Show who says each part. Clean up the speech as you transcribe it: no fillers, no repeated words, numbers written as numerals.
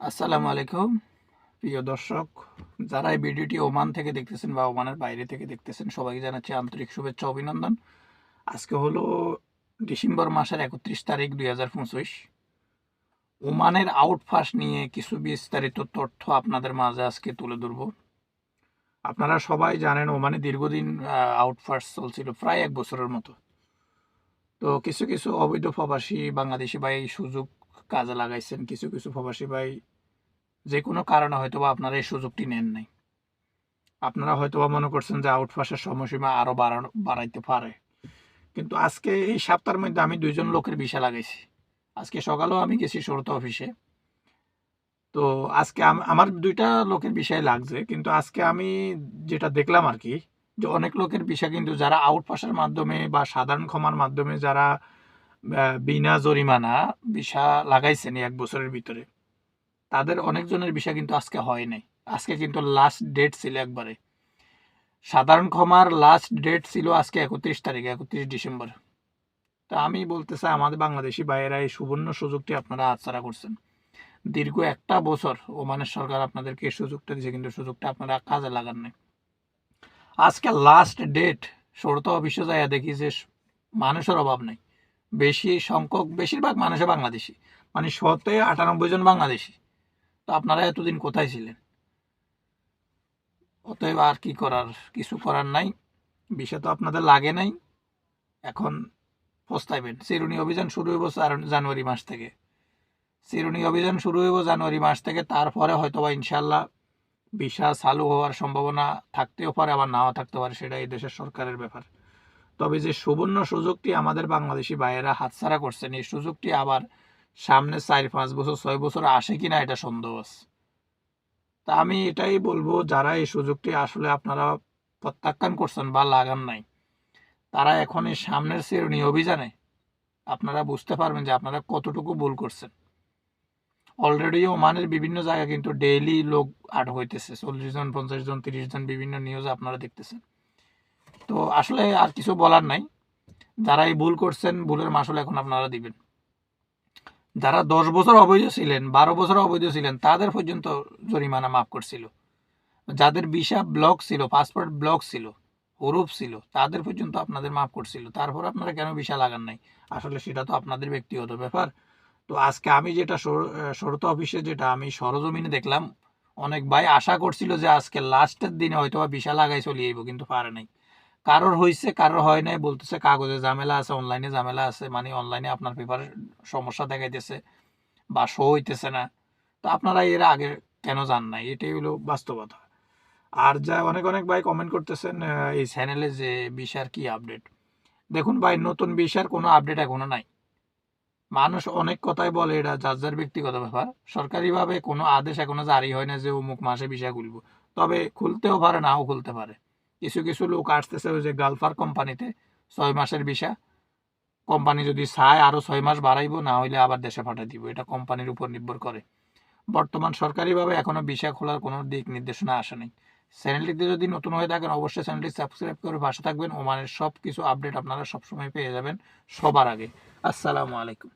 Speaker 1: আসসালামু আলাইকুম প্রিয় দর্শক, যারা এই ভিডিওটি ওমান থেকে দেখতেছেন বা ওমানের বাইরে থেকে দেখতেছেন সবাইকে জানাচ্ছি আন্তরিক শুভেচ্ছা অভিনন্দন। আজকে হলো ডিসেম্বর মাসের 31 তারিখ 2025। ওমানের আউটপাস নিয়ে কিছু বিস্তারিত তথ্য আপনাদের মাঝে আজকে তুলে ধরব। আপনারা সবাই জানেন ওমানে দীর্ঘদিন আউটপাস চলছিল, প্রায় 1 বছরের মতো। তো কিছু কিছু অবৈধ প্রবাসী বাংলাদেশি ভাই এই সুযোগ কাজে লাগাইছেন, কিছু কিছু প্রবাসী ভাই যে কোনো কারণে হয়তোবা আপনারা এই সুযোগটি নেন নাই। আপনারা হয়তোবা মনে করছেন যে আউটপাসের সময়সীমা আরো বাড়াইতে পারে, কিন্তু আজকে এই সপ্তাহের মধ্যে আমি 2জন লোকের ভিসা লাগাইছি। আজকে সকালেও আমি গেছি শর্ত অফিসে। তো আজকে আমার 2টা লোকের ভিসাই লাগছে, কিন্তু আজকে আমি যেটা দেখলাম আর কি, যে অনেক লোকের ভিসা কিন্তু যারা আউটপাসের মাধ্যমে বা সাধারণ ক্ষমার মাধ্যমে যারা বিনা জরিমানা ভিসা লাগাইছেন 1 বছরের ভিতরে, তাদের অনেকজনের ভিসা কিন্তু আজকে হয় নাই। আজকে কিন্তু লাস্ট ডেট ছিল একবারে। সাধারণ ক্ষমার লাস্ট ডেট ছিল আজকে 31 তারিখ, 31 ডিসেম্বর। তা আমি বলতে চাই আমাদের বাংলাদেশি ভাইয়েরা এই সুবর্ণ সুযোগটি আপনারা হাতছাড়া করছেন। দীর্ঘ 1 বছর ওমানের সরকার আপনাদেরকে এই সুযোগটা দিয়েছে, কিন্তু সুযোগটা আপনারা কাজে লাগান নাই। আজকে লাস্ট ডেট, শর্ত অফিসে যাইয়া দেখি যে মানুষের অভাব নেই। বেশি সংখ্যক বেশিরভাগ মানুষে বাংলাদেশি, মানে 198 জন বাংলাদেশি। তো আপনারা এতদিন কোথায় ছিলেন? অতএব আর কি করার, কিছু করার নাই। বিষয় তো আপনাদের লাগে নাই, এখন পস্তাইবেন। চিরুনি অভিযান শুরু হইব জানুয়ারি মাস থেকে। চিরুনি অভিযান শুরু হইব জানুয়ারি মাস থেকে, তারপরে হয়তোবা ইনশাল্লাহ ভিসা চালু হওয়ার সম্ভাবনা থাকতেও পারে, আবার নাও থাকতে পারে, সেটা এই দেশের সরকারের ব্যাপার। তবে যে সুবর্ণ সুযোগটি আমাদের বাংলাদেশি ভাইয়েরা হাতছাড়া করছেন, এই সুযোগটি আবার সামনে 4-5 বছর 6 বছর আসে কিনা এটা সন্দেহ আছে। তা আমি এটাই বলবো, যারা এই সুযোগটি আসলে আপনারা প্রত্যাখ্যান করছেন বা লাগান নাই, তারা এখন এই সামনের চিরুনি অভিযানে আপনারা বুঝতে পারবেন যে আপনারা কতটুকু ভুল করছেন। অলরেডি ওমানের বিভিন্ন জায়গায় কিন্তু ডেইলি লোক আটক হইতেছে, 40 জন 50 জন 30 জন, বিভিন্ন নিউজ আপনারা দেখতেছেন। তো আসলে আর কিছু বলার নাই। যারা এই ভুল করছেন, ভুলের মাসুল এখন আপনারা দিবেন। যারা 10 বছর অবৈধ ছিলেন, 12 বছর অবৈধ ছিলেন, তাদের পর্যন্ত জরিমানা মাফ করছিল। যাদের ভিসা ব্লক ছিল, পাসপোর্ট ব্লক ছিল, হরুপ ছিল, তাদের পর্যন্ত আপনাদের মাফ করছিল। তারপর আপনারা কেন ভিসা লাগান নাই? আসলে সেটা তো আপনাদের ব্যক্তিগত ব্যাপার। তো আজকে আমি যেটা শর্ত অফিসে যেটা আমি সরজমিনে দেখলাম, অনেক ভাই আশা করছিল যে আজকে লাস্টের দিনে হয়তো বা ভিসা লাগাই চলে যাইব, কিন্তু পারে নাই। কারোর হয়েছে, কারোর হয় নাই। বলতেছে কাগজে ঝামেলা আছে, অনলাইনে ঝামেলা আছে, মানে অনলাইনে আপনার পেপারে সমস্যা দেখাইতেছে বা শো হইতেছে না। তো আপনারা এর আগে কেন জান নাই? এটাই হলো বাস্তবতা। আর যা অনেক অনেক ভাই কমেন্ট করতেছেন এই চ্যানেলে যে ভিসার কি আপডেট। দেখুন ভাই, নতুন ভিসার কোনো আপডেট এখনো নাই। মানুষ অনেক কথাই বলে, এটা যার যার ব্যক্তিগত ব্যাপার। সরকারিভাবে কোনো আদেশ এখনো জারি হয় না যে অমুক মাসে ভিসা খুলবো। তবে খুলতেও পারে, নাও খুলতে পারে। কিছু কিছু লোক আসতেছে ওই যে গালফার কোম্পানিতে 6 মাসের ভিসা। কোম্পানি যদি চায় আরো 6 মাস বাড়াইবো, না হইলে আবার দেশে পাঠিয়ে দিব। এটা কোম্পানির উপর নির্ভর করে। বর্তমান সরকারিভাবে এখনো ভিসা খোলার কোনো দিক নির্দেশনা আসে নাই। চ্যানেলটিতে যদি নতুন হয়ে থাকেন, অবশ্যই চ্যানেলটি সাবস্ক্রাইব করে পাশে থাকবেন। ওমানের সব কিছু আপডেট আপনারা সবসময় পেয়ে যাবেন সবার আগে। আসসালামু আলাইকুম।